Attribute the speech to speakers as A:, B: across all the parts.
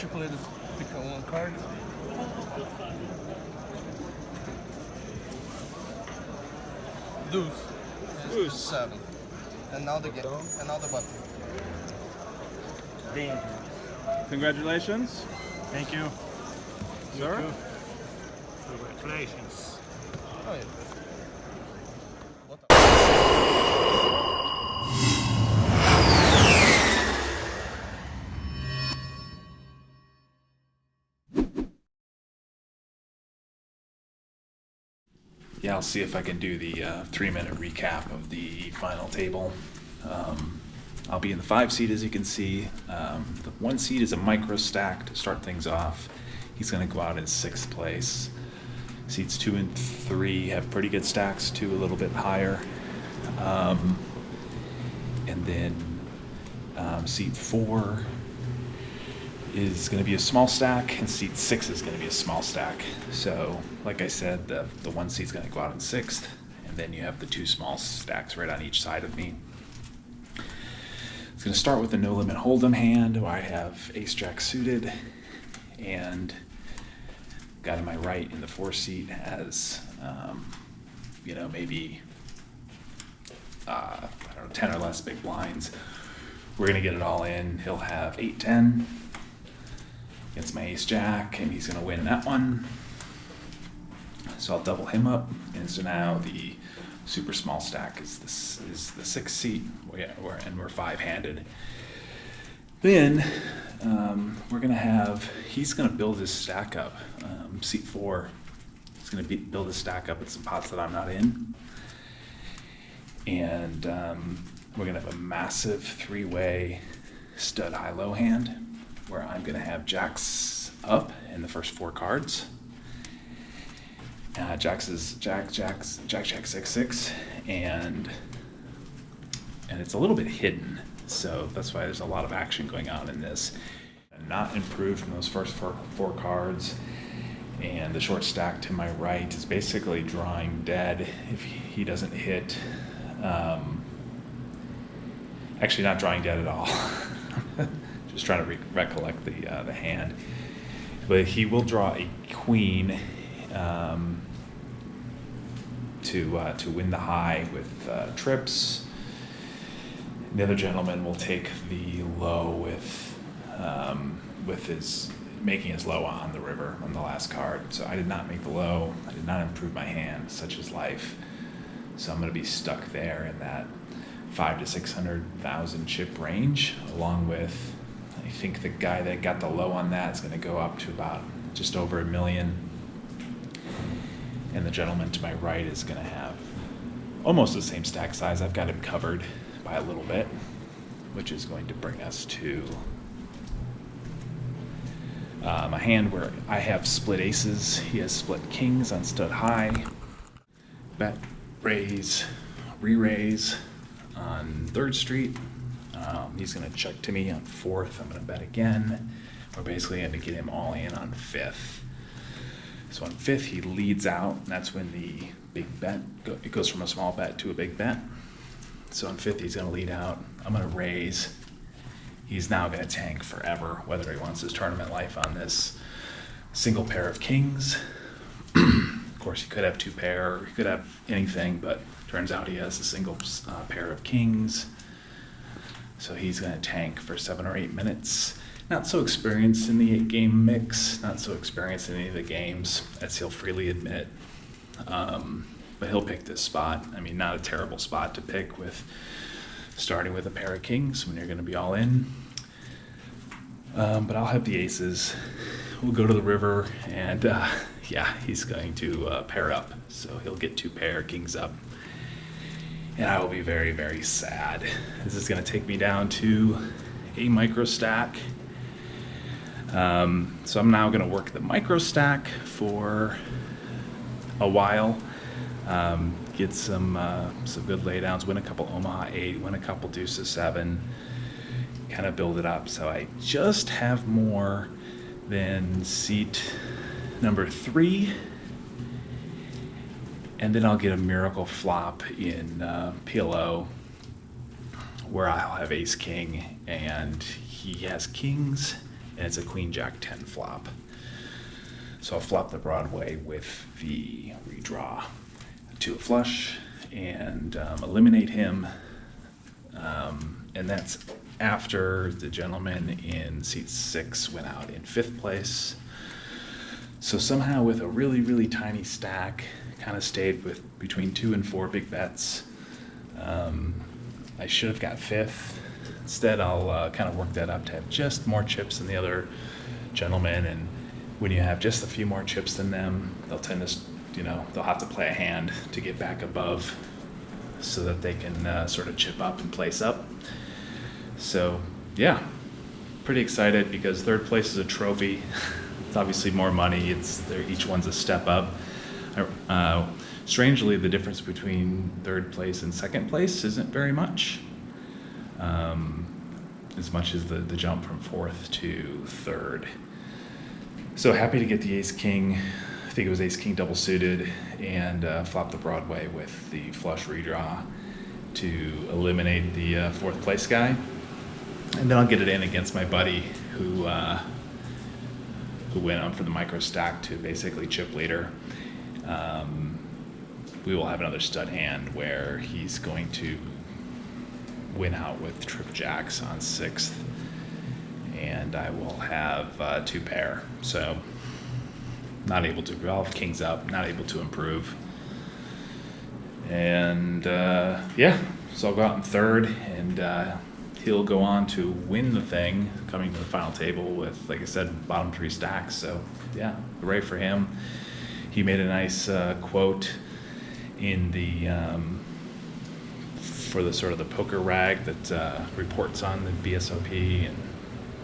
A: you play the pick one card. Deuce.
B: Deuce.
A: 7. And now the game. And now the button.
B: Congratulations.
C: Thank you.
B: Sir?
C: Congratulations.
A: Oh yeah.
D: Yeah, I'll see if I can do the 3-minute recap of the final table. I'll be in the 5 seed, as you can see. The 1 seed is a micro stack to start things off. He's going to go out in 6th place. Seeds 2 and 3 have pretty good stacks, 2 a little bit higher. And then seed 4 is going to be a small stack, and seat 6 is going to be a small stack. So, like I said, the 1 seat is going to go out in 6th, and then you have the 2 small stacks right on each side of me. It's going to start with a no limit hold'em hand where I have ace jack suited, and guy to my right in the 4 seat has, you know, maybe I don't know, 10 or less big blinds. We're going to get it all in. He'll have 8-10. Against my ace jack, and he's going to win that one. So I'll double him up, and so now the super small stack is the 6th seat, and we're 5-handed. Then we're going to have, he's going to build his stack up. Seat 4, he's going to build his stack up with some pots that I'm not in. And we're going to have a massive 3-way stud high-low hand, where I'm going to have jacks up in the first 4 cards. Jacks is jack 6-6, and it's a little bit hidden, so that's why there's a lot of action going on in this. I'm not improved from those first four cards, and the short stack to my right is basically drawing dead if he doesn't hit. Actually, not drawing dead at all. Just trying to recollect the hand, but he will draw a queen to win the high with trips. The other gentleman will take the low with his making his low on the river on the last card. So I did not make the low. I did not improve my hand, such is life. So I'm going to be stuck there in that 500,000 to 600,000 chip range, along with, I think the guy that got the low on that is going to go up to about just over $1 million. And the gentleman to my right is going to have almost the same stack size. I've got him covered by a little bit, which is going to bring us to a hand where I have split aces. He has split kings on stud high. Bet, raise, re-raise on 3rd Street. He's going to check to me on 4th. I'm going to bet again. We're basically going to get him all in on 5th. So on 5th, he leads out, and that's when the big bet, it goes from a small bet to a big bet. So on 5th, he's going to lead out. I'm going to raise. He's now going to tank forever, whether he wants his tournament life on this single pair of kings. Of course, he could have 2 pair, or he could have anything, but turns out he has a single pair of kings. So he's going to tank for 7 or 8 minutes. Not so experienced in the 8-game mix, not so experienced in any of the games, as he'll freely admit. But he'll pick this spot. I mean, not a terrible spot to pick, with starting with a pair of kings when you're going to be all in. But I'll have the aces. We'll go to the river, and yeah, he's going to pair up. So he'll get 2 pair, kings up. And I will be very, very sad. This is going to take me down to a micro stack. So I'm now going to work the micro stack for a while, get some good laydowns, win a couple Omaha 8, win a couple deuces 7, kind of build it up. So I just have more than seat number 3, and then I'll get a miracle flop in PLO where I'll have ace king, and he has kings and it's a Queen Jack 10 flop. So I'll flop the Broadway with the redraw to a flush and eliminate him. And that's after the gentleman in seat 6 went out in 5th place. So somehow with a really, really tiny stack, kind of stayed with between 2 and 4 big bets. I should have got 5th. Instead, I'll kind of work that up to have just more chips than the other gentlemen. And when you have just a few more chips than them, they'll tend to, they'll have to play a hand to get back above so that they can sort of chip up and place up. So yeah, pretty excited because 3rd place is a trophy. It's obviously more money. Each one's a step up. Strangely, the difference between 3rd place and 2nd place isn't very much. As much as the jump from 4th to 3rd. So happy to get the ace king. I think it was ace king double suited, and flop the Broadway with the flush redraw to eliminate the 4th place guy. And then I'll get it in against my buddy who went on for the micro stack to basically chip leader. We will have another stud hand where he's going to win out with trip jacks on 6th, and I will have 2 pair. So not able to resolve, kings up, not able to improve. And yeah, so I'll go out in 3rd, and he'll go on to win the thing, coming to the final table with, like I said, bottom 3 stacks. So yeah, hooray for him. He made a nice quote in the for the sort of the poker rag that reports on the BSOP, and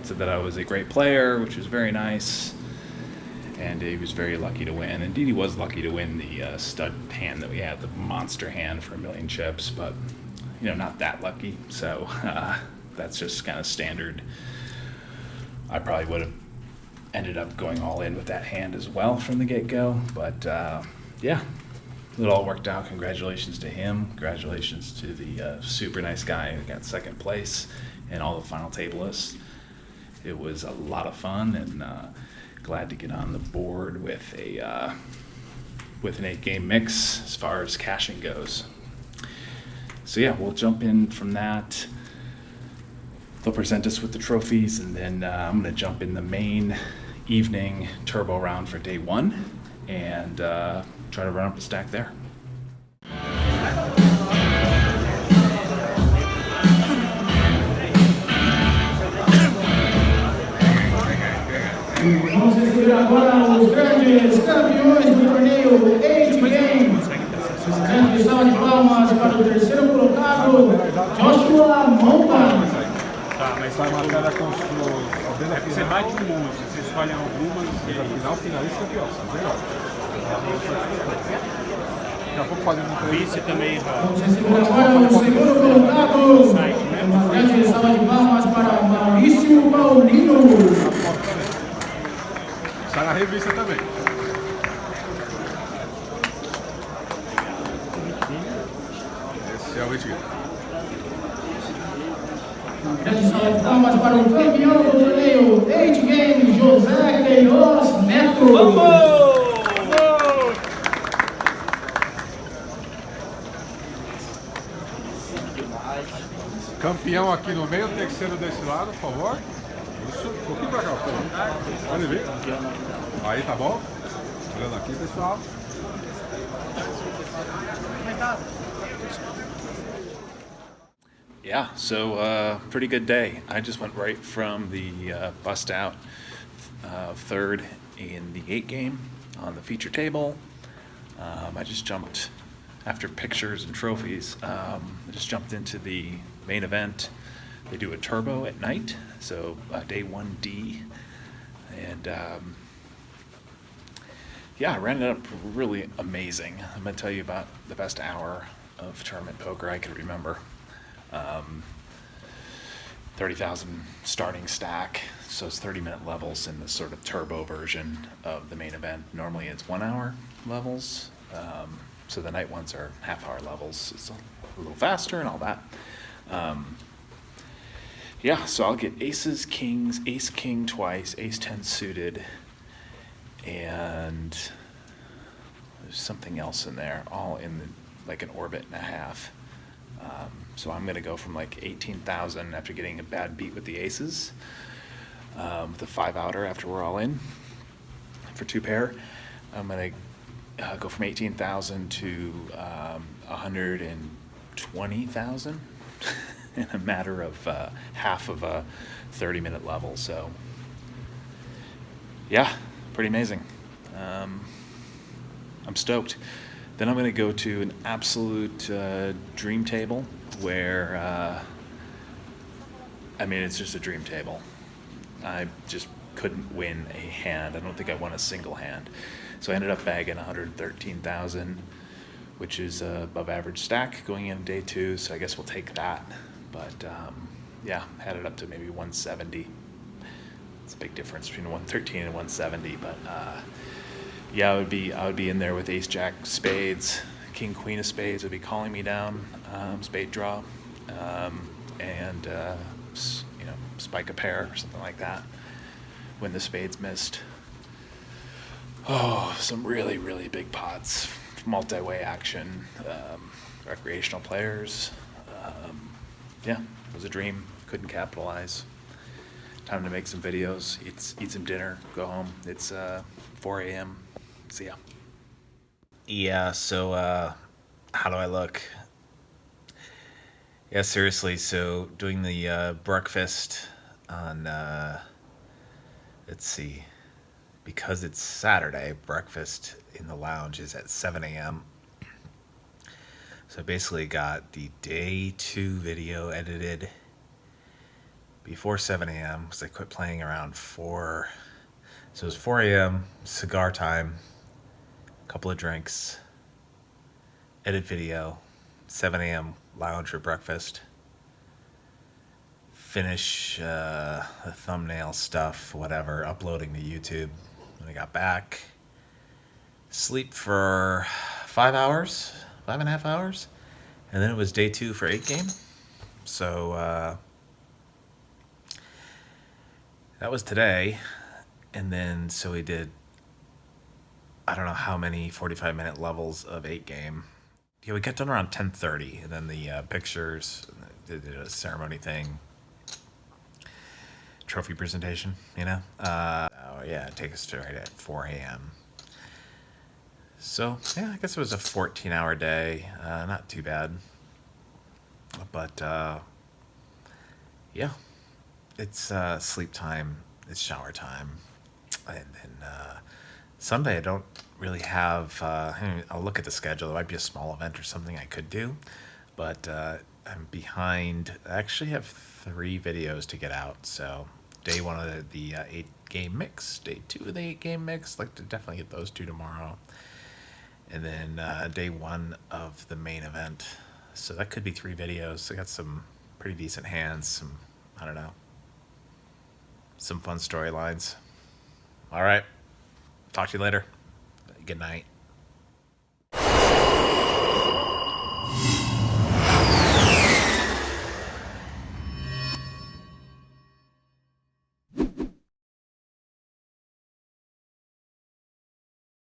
D: said that I was a great player, which was very nice, and he was very lucky to win. Indeed, he was lucky to win the stud hand that we had, the monster hand for 1,000,000 chips, but not that lucky. So that's just kind of standard. I probably would have ended up going all in with that hand as well from the get-go, but yeah, it all worked out. Congratulations to him. Congratulations to the super nice guy who got 2nd place and all the final tablists. It was a lot of fun, and glad to get on the board with an 8-game mix as far as caching goes. So yeah, we'll jump in from that. They'll present us with the trophies, and then I'm going to jump in the main evening turbo round for day 1 and try to run up a stack there.
C: Vamos receber agora os grandes campeões do torneio 8 Games. Uma grande salva de palmas para o 3º colocado, Joshua Monta.
B: Tá, mas vai marcar a construção. Você bate um monte, você escolhe algumas e no final finalista é pior, melhor. Daqui a pouco fazendo um vice também.
C: Vamos receber agora o 2º colocado. Uma grande salva de palmas para Maurício Paulino.
B: Sai na revista também. Esse é o Etiqueta.
C: Grande salva de palmas para o campeão do torneio 8 Games, José Queiroz Neto.
B: Campeão aqui no meio, 3º desse lado, por favor. Isso, um pouquinho pra cá, por favor. Pode vir. Aí, tá bom? Olhando aqui, pessoal.
D: Yeah, so pretty good day. I just went right from the bust out 3rd in the 8-game on the feature table. I just jumped, after pictures and trophies, I just jumped into the main event. They do a turbo at night, so day 1D. And yeah, I ran it up really amazing. I'm going to tell you about the best hour of tournament poker I could remember. 30,000 starting stack, so it's 30-minute levels in the sort of turbo version of the main event. Normally it's 1-hour levels, so the night ones are half-hour levels. It's a little faster and all that. yeah, so I'll get aces, kings, ace king twice, ace 10 suited, and there's something else in there, all in like an orbit and a half. So I'm gonna go from like 18,000 after getting a bad beat with the aces, with a 5-outer after we're all in for 2-pair. I'm gonna go from 18,000 to 120,000 in a matter of half of a 30-minute level. So yeah, pretty amazing. I'm stoked. Then I'm going to go to an absolute dream table where, I mean, it's just a dream table. I just couldn't win a hand. I don't think I won a single hand. So I ended up bagging 113,000, which is above average stack going in day 2. So I guess we'll take that. But yeah, had it up to maybe 170. It's a big difference between 113 and 170, but yeah, I would be in there with ace jack spades, king queen of spades would be calling me down, spade draw, and you know, spike a pair or something like that when the spades missed. Oh, some really, really big pots, multi-way action, recreational players. Yeah, it was a dream. Couldn't capitalize. Time to make some videos, eat some dinner, go home. It's 4 a.m. See ya.
E: Yeah, so how do I look? Yeah, seriously, so doing the breakfast on, let's see, because it's Saturday, breakfast in the lounge is at 7 a.m. So I basically got the day 2 video edited before 7 a.m. because I quit playing around 4. So it was 4 a.m., cigar time, a couple of drinks, edit video, 7 a.m. lounge for breakfast, finish the thumbnail stuff, whatever, uploading to YouTube. When I got back, sleep for 5 hours, 5.5 hours, and then it was day 2 for 8 game. So that was today. And then so we did, I don't know how many 45-minute levels of 8 game. Yeah, we got done around 10:30, and then the pictures, did a ceremony thing, trophy presentation, you know. Oh yeah, take us to right at 4 a.m. So yeah, I guess it was a 14-hour day, not too bad. But yeah, it's sleep time, it's shower time, and then Sunday I don't really have, I'll look at the schedule. There might be a small event or something I could do, but I'm behind. I actually have 3 videos to get out. So day 1 of the 8 game mix, day 2 of the 8 game mix, like to definitely get those 2 tomorrow, and then day 1 of the main event. So that could be 3 videos. I got some pretty decent hands, some, I don't know, some fun storylines. All right, talk to you later. Good night.